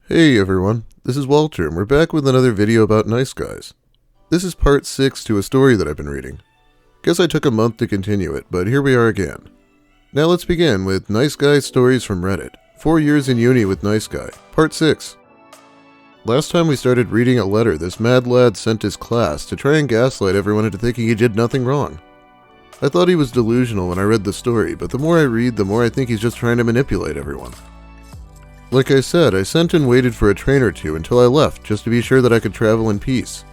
Hey everyone, this is Walter and we're back with another video about nice guys. This is part 6 to a story that I've been reading. Guess I took a month to continue it, but here we are again. Now let's begin with Nice Guy Stories from Reddit. 4 years in uni with Nice Guy, part 6. Last time we started reading a letter this mad lad sent his class to try and gaslight everyone into thinking he did nothing wrong. I thought he was delusional when I read the story, but the more I read, the more I think he's just trying to manipulate everyone. Like I said, I sent and waited for a train or two until I left, just to be sure that I could travel in peace.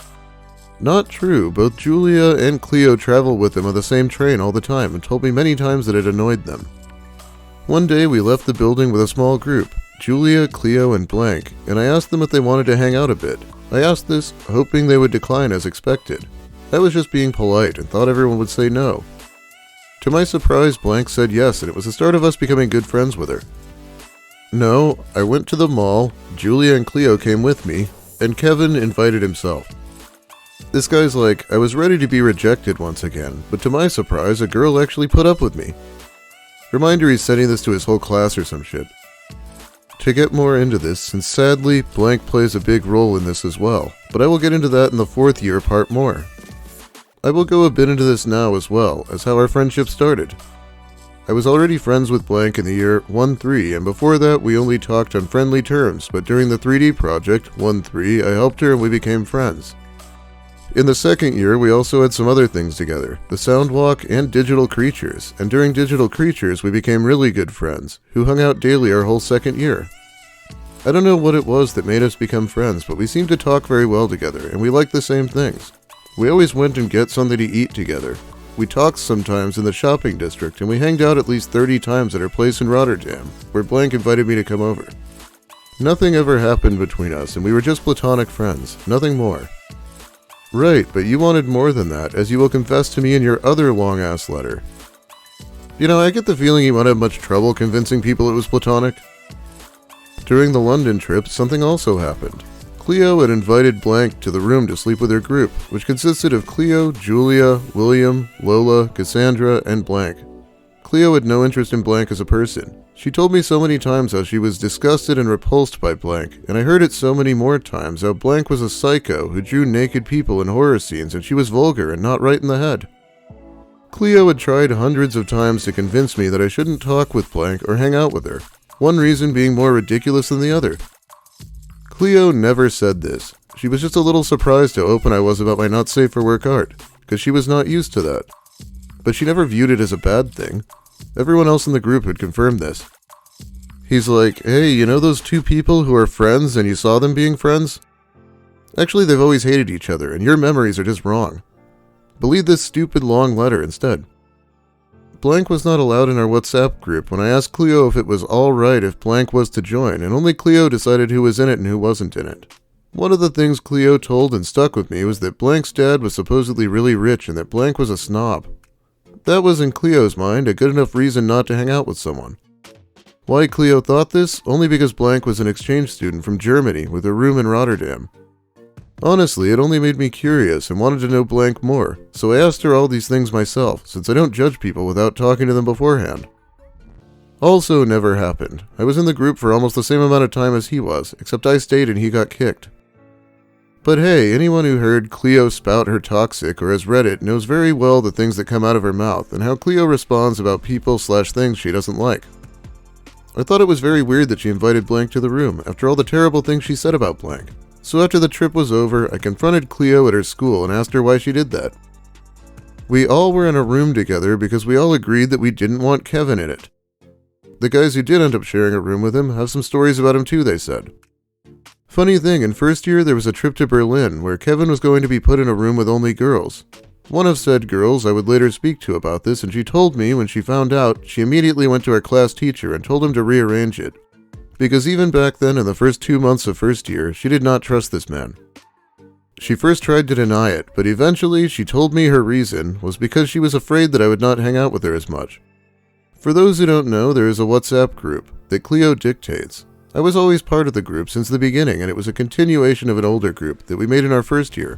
Not true, both Julia and Cleo travel with him on the same train all the time and told me many times that it annoyed them. One day we left the building with a small group, Julia, Cleo, and Blank, and I asked them if they wanted to hang out a bit. I asked this, hoping they would decline as expected. I was just being polite and thought everyone would say no. To my surprise, Blank said yes, and it was the start of us becoming good friends with her. No, I went to the mall, Julia and Cleo came with me, and Kevin invited himself. This guy's like, I was ready to be rejected once again, but to my surprise, a girl actually put up with me. Reminder he's sending this to his whole class or some shit. To get more into this, since sadly, Blank plays a big role in this as well, but I will get into that in the 4th year part more. I will go a bit into this now as well, as how our friendship started. I was already friends with Blank in the year 1-3, and before that we only talked on friendly terms, but during the 3D project, 1-3, I helped her and we became friends. In the 2nd year, we also had some other things together, the Soundwalk and Digital Creatures, and during Digital Creatures we became really good friends, who hung out daily our whole 2nd year. I don't know what it was that made us become friends, but we seemed to talk very well together, and we liked the same things. We always went and get something to eat together. We talked sometimes in the shopping district, and we hanged out at least 30 times at her place in Rotterdam, where Blank invited me to come over. Nothing ever happened between us, and we were just platonic friends, nothing more. Right, but you wanted more than that, as you will confess to me in your other long-ass letter. You know, I get the feeling you won't have much trouble convincing people it was platonic. During the London trip, something also happened. Cleo had invited Blank to the room to sleep with her group, which consisted of Cleo, Julia, William, Lola, Cassandra, and Blank. Cleo had no interest in Blank as a person. She told me so many times how she was disgusted and repulsed by Blank, and I heard it so many more times how Blank was a psycho who drew naked people in horror scenes and she was vulgar and not right in the head. Cleo had tried hundreds of times to convince me that I shouldn't talk with Blank or hang out with her, one reason being more ridiculous than the other. Cleo never said this. She was just a little surprised how open I was about my not safe for work art, because she was not used to that. But she never viewed it as a bad thing. Everyone else in the group had confirmed this. He's like, hey, you know those two people who are friends and you saw them being friends? Actually, they've always hated each other, and your memories are just wrong. Believe this stupid long letter instead. Blank was not allowed in our WhatsApp group when I asked Cleo if it was alright if Blank was to join, and only Cleo decided who was in it and who wasn't in it. One of the things Cleo told and stuck with me was that Blank's dad was supposedly really rich and that Blank was a snob. That was, in Cleo's mind, a good enough reason not to hang out with someone. Why Cleo thought this? Only because Blank was an exchange student from Germany with a room in Rotterdam. Honestly, it only made me curious and wanted to know Blank more, so I asked her all these things myself, since I don't judge people without talking to them beforehand. Also never happened. I was in the group for almost the same amount of time as he was, except I stayed and he got kicked. But hey, anyone who heard Cleo spout her toxic or has read it knows very well the things that come out of her mouth and how Cleo responds about people/things she doesn't like. I thought it was very weird that she invited Blank to the room after all the terrible things she said about Blank. So after the trip was over, I confronted Cleo at her school and asked her why she did that. We all were in a room together because we all agreed that we didn't want Kevin in it. The guys who did end up sharing a room with him have some stories about him too, they said. Funny thing, in 1st year there was a trip to Berlin where Kevin was going to be put in a room with only girls. One of said girls I would later speak to about this, and she told me when she found out, she immediately went to our class teacher and told him to rearrange it. Because even back then, in the first 2 months of 1st year, she did not trust this man. She first tried to deny it, but eventually she told me her reason was because she was afraid that I would not hang out with her as much. For those who don't know, there is a WhatsApp group that Cleo dictates. I was always part of the group since the beginning, and it was a continuation of an older group that we made in our 1st year.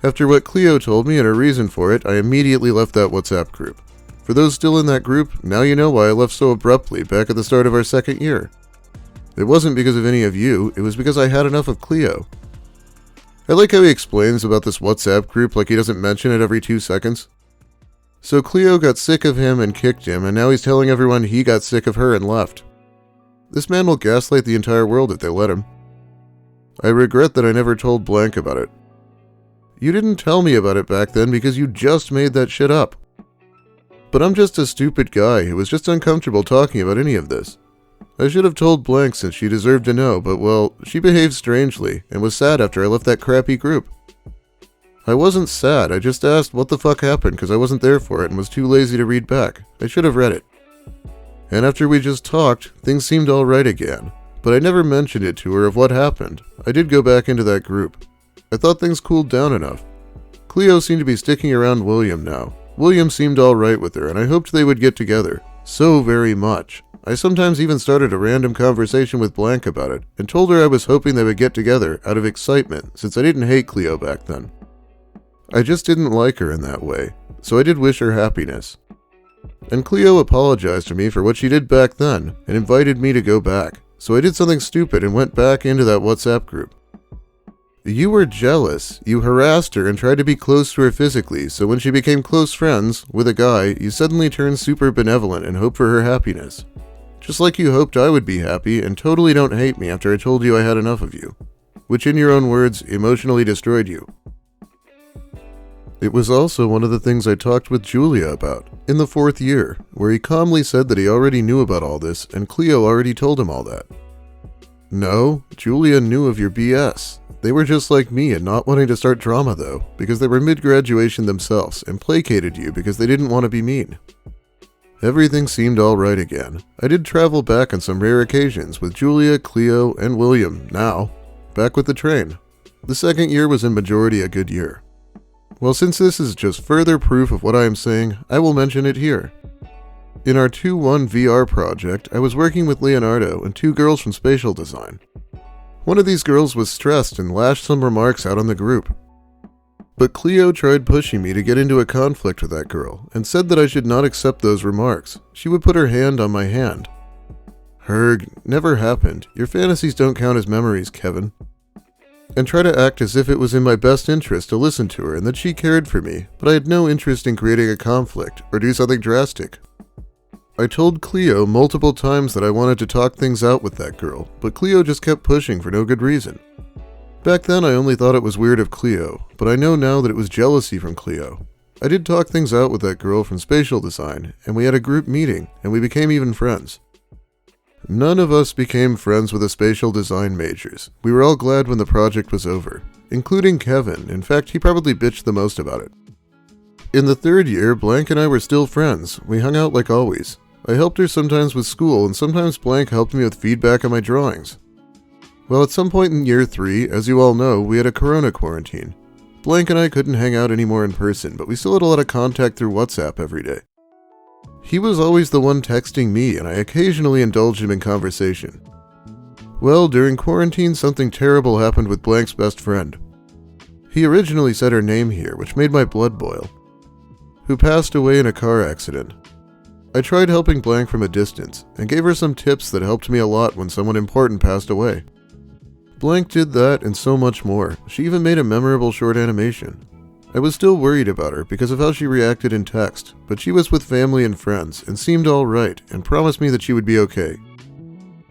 After what Cleo told me and her reason for it, I immediately left that WhatsApp group. For those still in that group, now you know why I left so abruptly back at the start of our 2nd year. It wasn't because of any of you, it was because I had enough of Cleo. I like how he explains about this WhatsApp group like he doesn't mention it every 2 seconds. So Cleo got sick of him and kicked him, and now he's telling everyone he got sick of her and left. This man will gaslight the entire world if they let him. I regret that I never told Blank about it. You didn't tell me about it back then because you just made that shit up. But I'm just a stupid guy who was just uncomfortable talking about any of this. I should have told Blank since she deserved to know, but well, she behaved strangely and was sad after I left that crappy group. I wasn't sad, I just asked what the fuck happened because I wasn't there for it and was too lazy to read back. I should have read it. And after we just talked, things seemed alright again, but I never mentioned it to her of what happened. I did go back into that group. I thought things cooled down enough. Cleo seemed to be sticking around William now. William seemed alright with her and I hoped they would get together. So very much. I sometimes even started a random conversation with Blank about it and told her I was hoping they would get together out of excitement since I didn't hate Cleo back then. I just didn't like her in that way, so I did wish her happiness. And Cleo apologized to me for what she did back then and invited me to go back, so I did something stupid and went back into that WhatsApp group. You were jealous. You harassed her and tried to be close to her physically, so when she became close friends with a guy, you suddenly turned super benevolent and hoped for her happiness. Just like you hoped I would be happy and totally don't hate me after I told you I had enough of you, which in your own words, emotionally destroyed you. It was also one of the things I talked with Julia about, in the 4th year, where he calmly said that he already knew about all this and Cleo already told him all that. No, Julia knew of your BS. They were just like me and not wanting to start drama though, because they were mid-graduation themselves and placated you because they didn't want to be mean. Everything seemed alright again. I did travel back on some rare occasions with Julia, Cleo, and William now, back with the train. The 2nd year was in majority a good year. Well, since this is just further proof of what I am saying, I will mention it here. In our 2-1 VR project, I was working with Leonardo and 2 girls from spatial design. One of these girls was stressed and lashed some remarks out on the group. But Cleo tried pushing me to get into a conflict with that girl and said that I should not accept those remarks. She would put her hand on my hand. Herg, never happened. Your fantasies don't count as memories, Kevin. And try to act as if it was in my best interest to listen to her and that she cared for me, but I had no interest in creating a conflict or do something drastic. I told Cleo multiple times that I wanted to talk things out with that girl, but Cleo just kept pushing for no good reason. Back then I only thought it was weird of Cleo, but I know now that it was jealousy from Cleo. I did talk things out with that girl from spatial design, and we had a group meeting, and we became even friends. None of us became friends with the spatial design majors. We were all glad when the project was over, including Kevin. In fact, he probably bitched the most about it. In the 3rd year, Blank and I were still friends. We hung out like always. I helped her sometimes with school, and sometimes Blank helped me with feedback on my drawings. Well, at some point in year 3, as you all know, we had a corona quarantine. Blank and I couldn't hang out anymore in person, but we still had a lot of contact through WhatsApp every day. He was always the one texting me, and I occasionally indulged him in conversation. Well, during quarantine, something terrible happened with Blank's best friend. He originally said her name here, which made my blood boil. Who passed away in a car accident. I tried helping Blank from a distance, and gave her some tips that helped me a lot when someone important passed away. Blank did that and so much more. She even made a memorable short animation. I was still worried about her because of how she reacted in text, but she was with family and friends and seemed alright and promised me that she would be okay.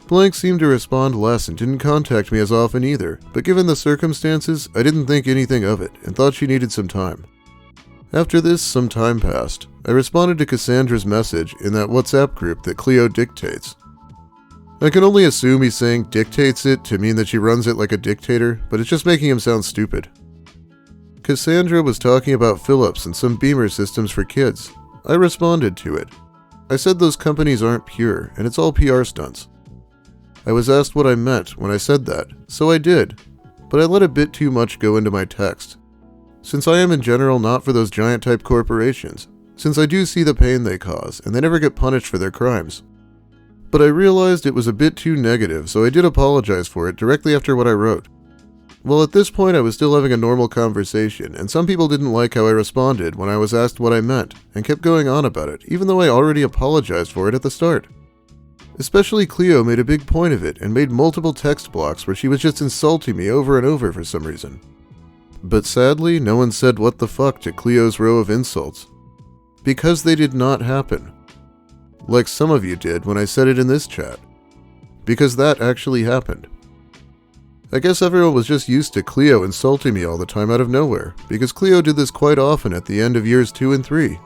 Blank seemed to respond less and didn't contact me as often either, but given the circumstances, I didn't think anything of it and thought she needed some time. After this, some time passed. I responded to Cassandra's message in that WhatsApp group that Cleo dictates. I can only assume he's saying dictates it to mean that she runs it like a dictator, but it's just making him sound stupid. Cassandra was talking about Philips and some beamer systems for kids. I responded to it. I said those companies aren't pure, and it's all PR stunts. I was asked what I meant when I said that, so I did, but I let a bit too much go into my text. Since I am in general not for those giant type corporations, since I do see the pain they cause, and they never get punished for their crimes. But I realized it was a bit too negative, so I did apologize for it directly after what I wrote. Well, at this point I was still having a normal conversation, and some people didn't like how I responded when I was asked what I meant, and kept going on about it, even though I already apologized for it at the start. Especially Cleo made a big point of it and made multiple text blocks where she was just insulting me over and over for some reason. But sadly, no one said what the fuck to Cleo's row of insults. Because they did not happen. Like some of you did when I said it in this chat. Because that actually happened. I guess everyone was just used to Cleo insulting me all the time out of nowhere, because Cleo did this quite often at the end of years 2 and 3.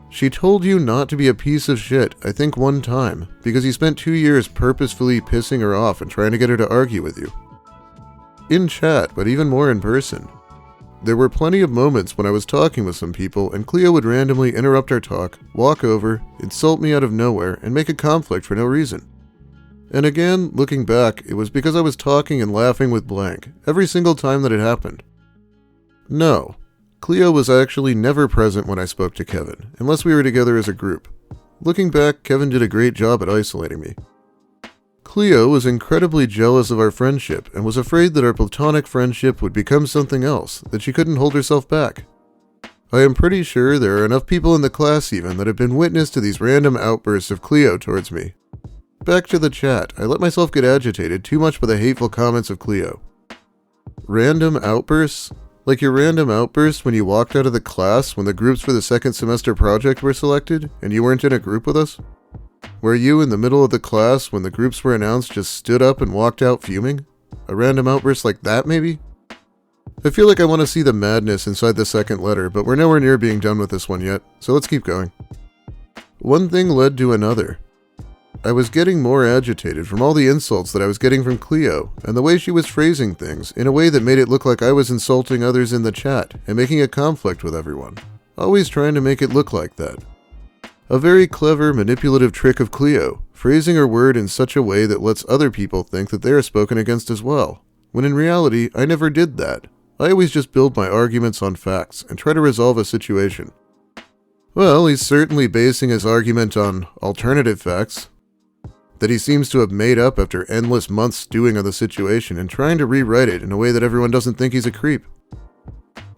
She told you not to be a piece of shit, I think one time, because you spent 2 years purposefully pissing her off and trying to get her to argue with you. In chat, but even more in person. There were plenty of moments when I was talking with some people and Cleo would randomly interrupt our talk, walk over, insult me out of nowhere, and make a conflict for no reason. And again, looking back, it was because I was talking and laughing with blank, every single time that it happened. No, Cleo was actually never present when I spoke to Kevin, unless we were together as a group. Looking back, Kevin did a great job at isolating me. Cleo was incredibly jealous of our friendship and was afraid that our platonic friendship would become something else, that she couldn't hold herself back. I am pretty sure there are enough people in the class even that have been witness to these random outbursts of Cleo towards me. Back to the chat, I let myself get agitated too much by the hateful comments of Cleo. Random outbursts? Like your random outburst when you walked out of the class when the groups for the second semester project were selected and you weren't in a group with us? Where you, in the middle of the class when the groups were announced, just stood up and walked out fuming? A random outburst like that, maybe? I feel like I want to see the madness inside the second letter, but we're nowhere near being done with this one yet, so let's keep going. One thing led to another. I was getting more agitated from all the insults that I was getting from Cleo, and the way she was phrasing things in a way that made it look like I was insulting others in the chat and making a conflict with everyone. Always trying to make it look like that. A very clever, manipulative trick of Cleo, phrasing her word in such a way that lets other people think that they are spoken against as well, when in reality, I never did that. I always just build my arguments on facts and try to resolve a situation. Well, he's certainly basing his argument on alternative facts that he seems to have made up after endless months stewing on the situation and trying to rewrite it in a way that everyone doesn't think he's a creep.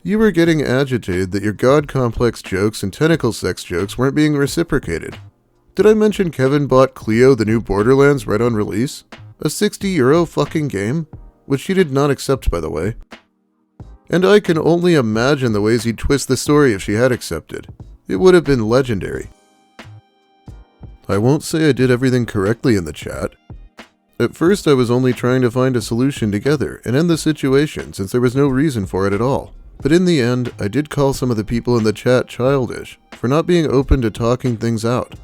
You were getting agitated that your god complex jokes and tentacle sex jokes weren't being reciprocated. Did I mention Kevin bought Cleo the new Borderlands right on release? A €60 fucking game? Which she did not accept, by the way. And I can only imagine the ways he'd twist the story if she had accepted. It would have been legendary. I won't say I did everything correctly in the chat. At first I was only trying to find a solution together and end the situation since there was no reason for it at all. But in the end, I did call some of the people in the chat childish for not being open to talking things out.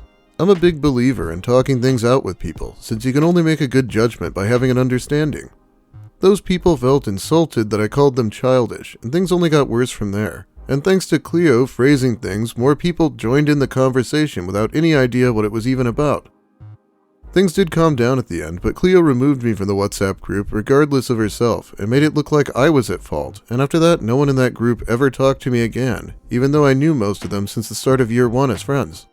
I'm a big believer in talking things out with people since you can only make a good judgment by having an understanding. Those people felt insulted that I called them childish, and things only got worse from there. And thanks to Cleo phrasing things, more people joined in the conversation without any idea what it was even about. Things did calm down at the end, but Cleo removed me from the WhatsApp group regardless of herself and made it look like I was at fault, and after that no one in that group ever talked to me again, even though I knew most of them since the start of year 1 as friends.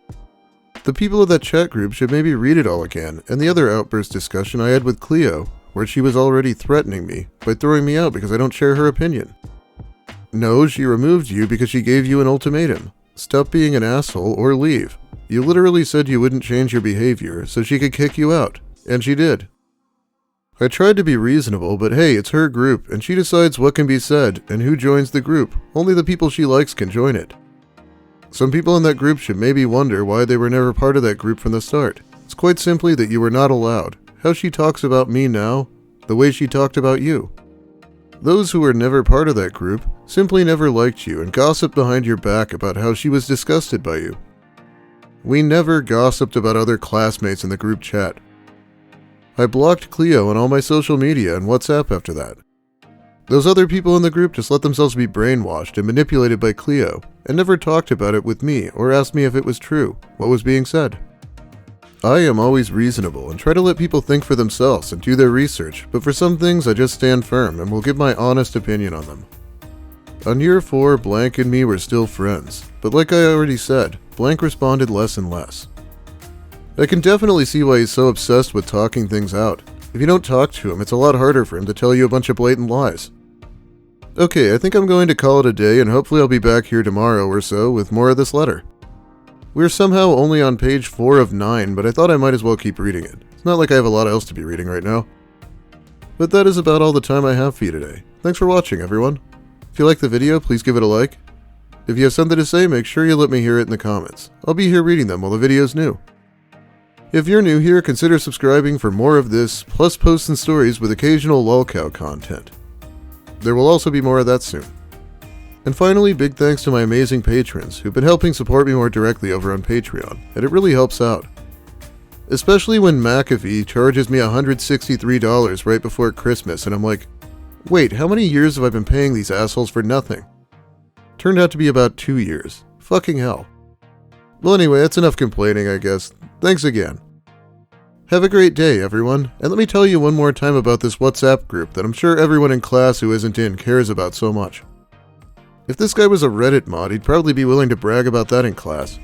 The people of that chat group should maybe read it all again, and the other outburst discussion I had with Cleo, where she was already threatening me by throwing me out because I don't share her opinion. No, she removed you because she gave you an ultimatum. Stop being an asshole or leave. You literally said you wouldn't change your behavior so she could kick you out, and she did. I tried to be reasonable, but hey, it's her group, and she decides what can be said and who joins the group. Only the people she likes can join it. Some people in that group should maybe wonder why they were never part of that group from the start. It's quite simply that you were not allowed. How she talks about me now, the way she talked about you. Those who were never part of that group simply never liked you and gossiped behind your back about how she was disgusted by you. We never gossiped about other classmates in the group chat. I blocked Cleo on all my social media and WhatsApp after that. Those other people in the group just let themselves be brainwashed and manipulated by Cleo and never talked about it with me or asked me if it was true, what was being said. I am always reasonable and try to let people think for themselves and do their research, but for some things I just stand firm and will give my honest opinion on them. On year 4, Blank and me were still friends, but like I already said, Blank responded less and less. I can definitely see why he's so obsessed with talking things out. If you don't talk to him, it's a lot harder for him to tell you a bunch of blatant lies. Okay, I think I'm going to call it a day and hopefully I'll be back here tomorrow or so with more of this letter. We're somehow only on page 4 of 9, but I thought I might as well keep reading it. It's not like I have a lot else to be reading right now. But that is about all the time I have for you today. Thanks for watching, everyone. If you liked the video, please give it a like. If you have something to say, make sure you let me hear it in the comments. I'll be here reading them while the video's new. If you're new here, consider subscribing for more of this, plus posts and stories with occasional lolcow content. There will also be more of that soon. And finally, big thanks to my amazing patrons who've been helping support me more directly over on Patreon, and it really helps out. Especially when McAfee charges me $163 right before Christmas, and I'm like, wait, how many years have I been paying these assholes for nothing? Turned out to be about 2 years. Fucking hell. Well anyway, that's enough complaining, I guess. Thanks again. Have a great day, everyone, and let me tell you one more time about this WhatsApp group that I'm sure everyone in class who isn't in cares about so much. If this guy was a Reddit mod, he'd probably be willing to brag about that in class.